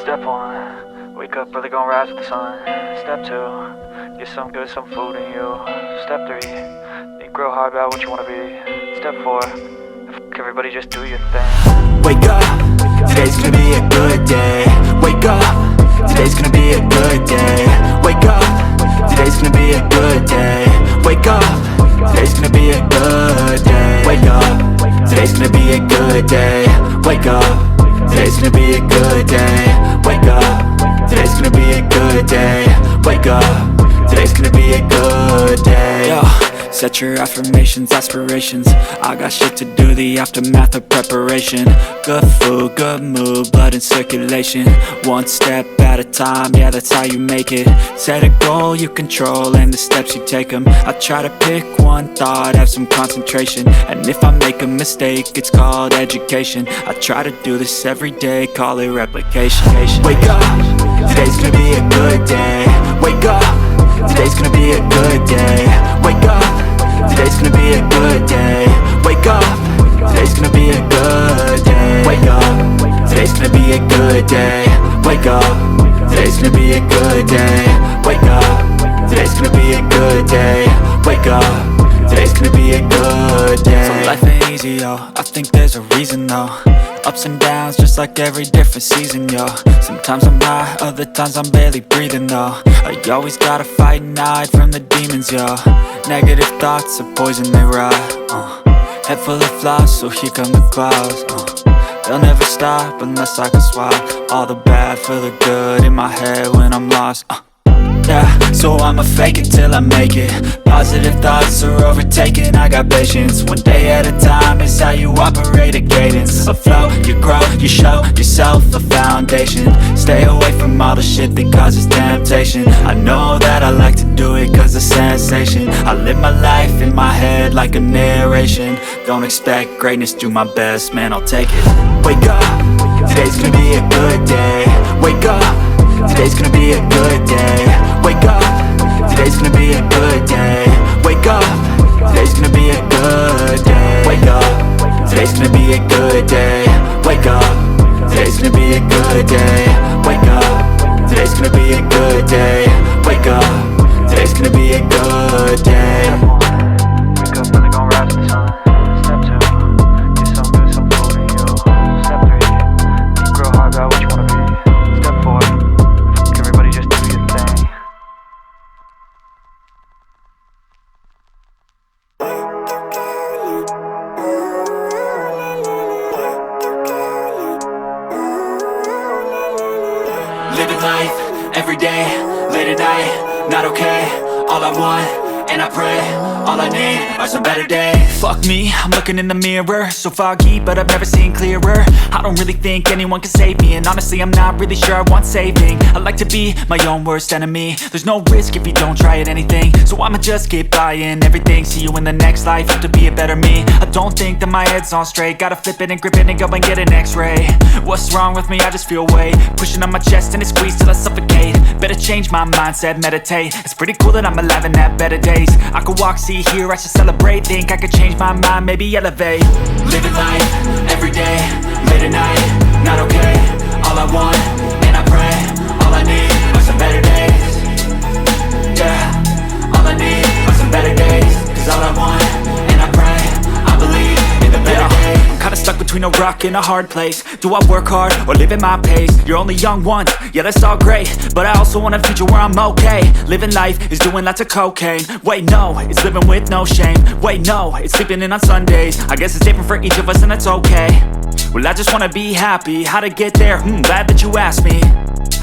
Step 1, wake up early, gonna rise with the sun. Step 2, get some good, some food in you. Step 3, think real hard about what you wanna be. Step 4, fuck everybody, just do your thing. Wake up, today's gonna be a good day. Wake up, today's gonna be a good day. Wake up, today's gonna be a good day. Wake up, today's gonna be a good day. Wake up, today's gonna be a good day. Wake up, today's gonna be a good day. Wake up, today's gonna be a good day. Wake up, today's gonna be a good day. Yo, set your affirmations, aspirations. I got shit to do, the aftermath of preparation. Good food, good mood, blood in circulation. One step at a time, yeah, that's how you make it. Set a goal you control and the steps you take them. I try to pick one thought, have some concentration. And if I make a mistake, it's called education. I try to do this every day, call it replication. Wake up, today's gonna be a good day. Wake up, today's gonna be a good day. Wake up, today's gonna be a good day. Wake up, today's gonna be a good day. Wake up, today's gonna be a good day. Wake up, today's gonna be a good day. Wake up, today's gonna be a good day. Wake up, today's gonna be a good day. So life ain't easy, yo, I think there's a reason though. Ups and downs, just like every different season, yo. Sometimes I'm high, other times I'm barely breathing, though. I always gotta fight and hide from the demons, yo. Negative thoughts are poison, they rot. Head full of flies, so here come the clouds. They'll never stop unless I can swap all the bad for the good in my head when I'm lost. Yeah, so I'ma fake it till I make it. Positive thoughts are overtaken, I got patience. One day at a time is how you operate a cadence. A flow, you grow, you show yourself a foundation. Stay away from all the shit that causes temptation. I know that I like to do it cause it's sensation. I live my life in my head like a narration. Don't expect greatness, do my best, man, I'll take it. Wake up, today's gonna be a good day. Wake up, today's gonna be a good day. Wake up, today's gonna be a good day. Wake up, today's gonna be a good day. Wake up, today's gonna be a good day. Wake up, today's gonna be a good day. Wake up, today's gonna be a good day. Wake up, today's gonna be a good day. Wake up early, gonna rise with the sun. Step 2, get some good, some food in you. Step 3, think real hard about what you wanna be. Step 4, fuck everybody, just do your thing. Living life, every day, late at night, not okay. All I want, and I pray, all I need are some better days. Fuck me, I'm looking in the mirror, so foggy, but I've never seen clearer. I don't really think anyone can save me, and honestly I'm not really sure I want saving. I like to be my own worst enemy. There's no risk if you don't try at anything, so I'ma just keep buying everything. See you in the next life, have to be a better me. I don't think that my head's on straight, gotta flip it and grip it and go and get an x-ray. What's wrong with me? I just feel weight pushing on my chest and it squeezes till I suffocate. Better change my mindset, meditate. It's pretty cool that I'm alive and have better days. I could walk, see, hear, I should celebrate. Think I could change my mind, maybe elevate. Living life, every day, late at night, not okay. All I want, and I pray, all I need are some better days. Yeah, all I need are some better days. Cause all I want, and I pray, I believe in the better days. I'm kinda stuck between a rock and a hard place. Do I work hard or live at my pace? You're only young once, yeah that's all great, but I also want a future where I'm okay. Living life is doing lots of cocaine. Wait no, it's living with no shame. Wait no, it's sleeping in on Sundays. I guess it's different for each of us and that's okay. Well I just wanna be happy, how to get there? Glad that you asked me.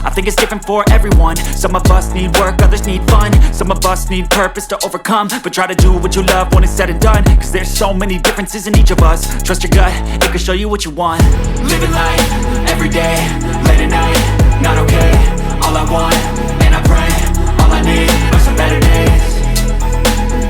I think it's different for everyone. Some of us need work, others need fun. Some of us need purpose to overcome. But try to do what you love when it's said and done. Cause there's so many differences in each of us. Trust your gut, it can show you what you want. Living life, every day, late at night, not okay. All I want, and I pray, all I need are some better days.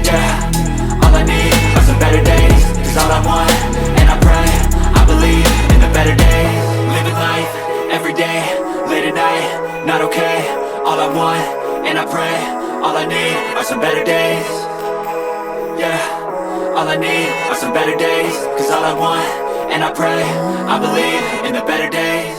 Yeah, all I need are some better days. Cause all I want, and I pray, I believe in the better days. Living life, every day, late at night, not okay. All I want, and I pray, all I need are some better days. Yeah, all I need are some better days. Cause all I want, and I pray, I believe in the better days.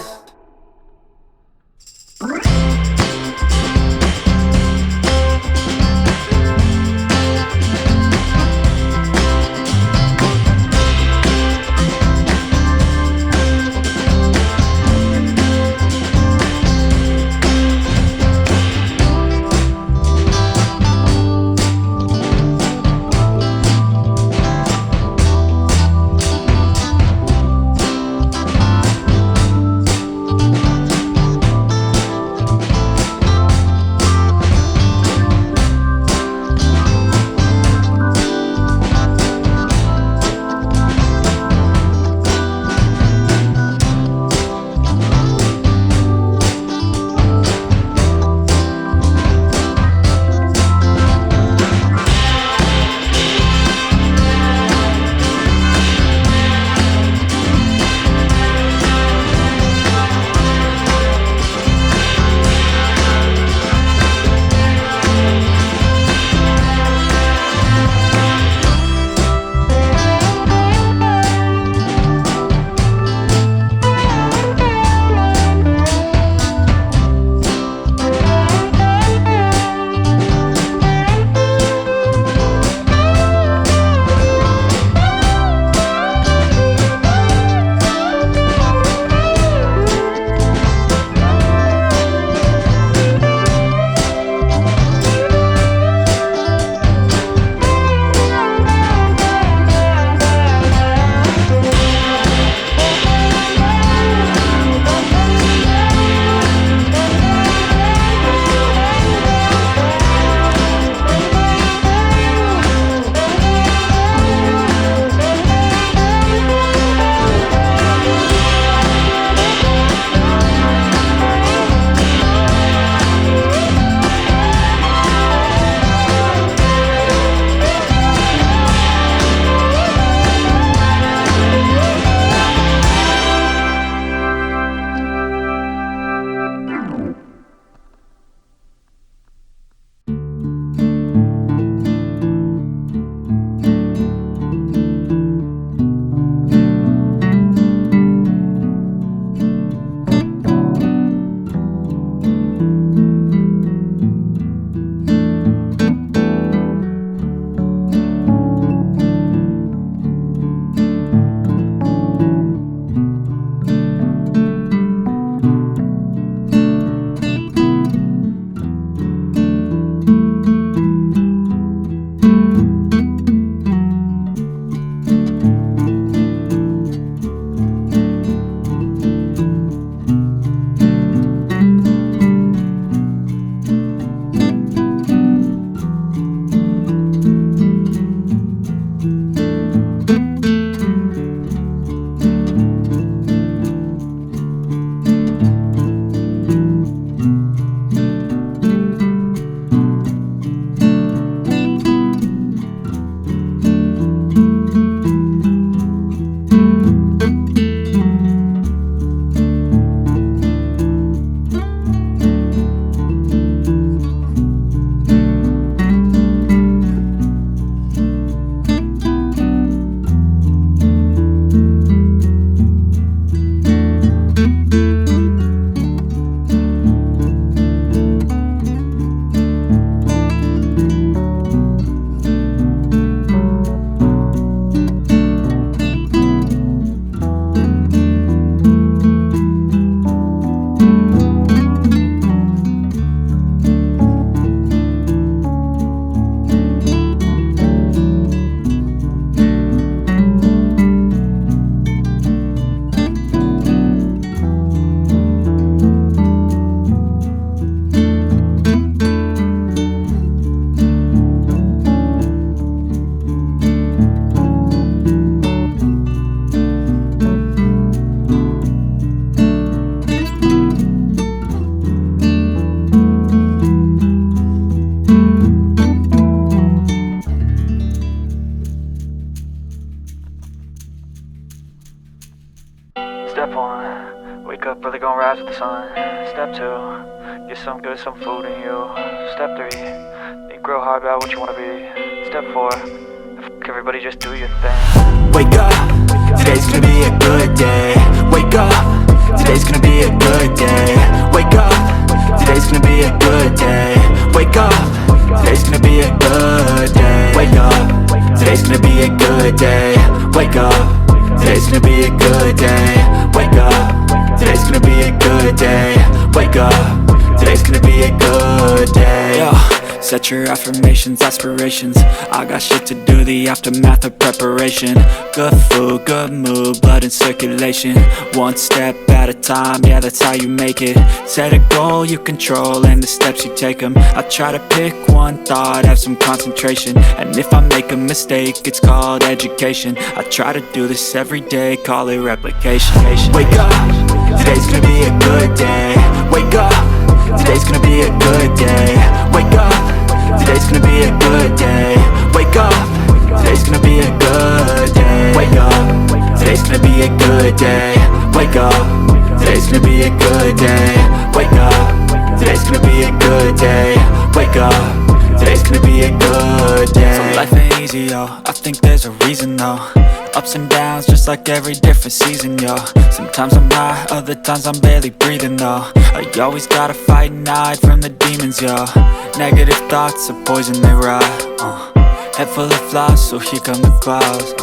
Step 2, get some good, some food in you. Step 3, think real hard about what you wanna be. Step 4, everybody just do your thing. Wake up, today's gonna be a good day. Wake up, today's gonna be a good day. Wake up, today's gonna be a good day. Wake up, today's gonna be a good day. Wake up, today's gonna be a good day. Wake up, today's gonna be a good day. Wake up, today's gonna be a good day. Wake up, today's gonna be a good day. Yo, set your affirmations, aspirations. I got shit to do, the aftermath of preparation. Good food, good mood, blood in circulation. One step at a time, yeah, that's how you make it. Set a goal you control and the steps you take them. I try to pick one thought, have some concentration. And if I make a mistake, it's called education. I try to do this every day, call it replication. Wake up, today's gonna be a good day. Wake up, today's gonna be a good day. Wake up, today's gonna be a good day. Wake up, today's gonna be a good day. Wake up, today's gonna be a good day. Wake up, today's gonna be a good day. Wake up, today's gonna be a good day. Wake up, today's gonna be a good day. So life ain't easy, yo, I think there's a reason though. Ups and downs, just like every different season, yo. Sometimes I'm high, other times I'm barely breathing, though. I always gotta fight and hide from the demons, yo. Negative thoughts are poison, they rot. Head full of flies, so here come the clouds.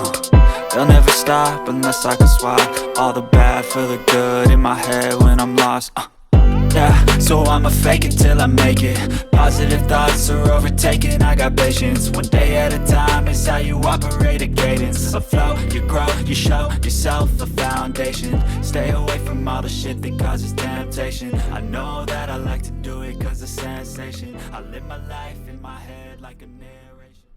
They'll never stop unless I can swap all the bad for the good in my head when I'm lost. Yeah, so I'ma fake it till I make it. Positive thoughts are overtaken, I got patience. One day at a time is how you operate a cadence. A flow, you grow, you show yourself a foundation. Stay away from all the shit that causes temptation. I know that I like to do it cause of sensation. I live my life in my head like a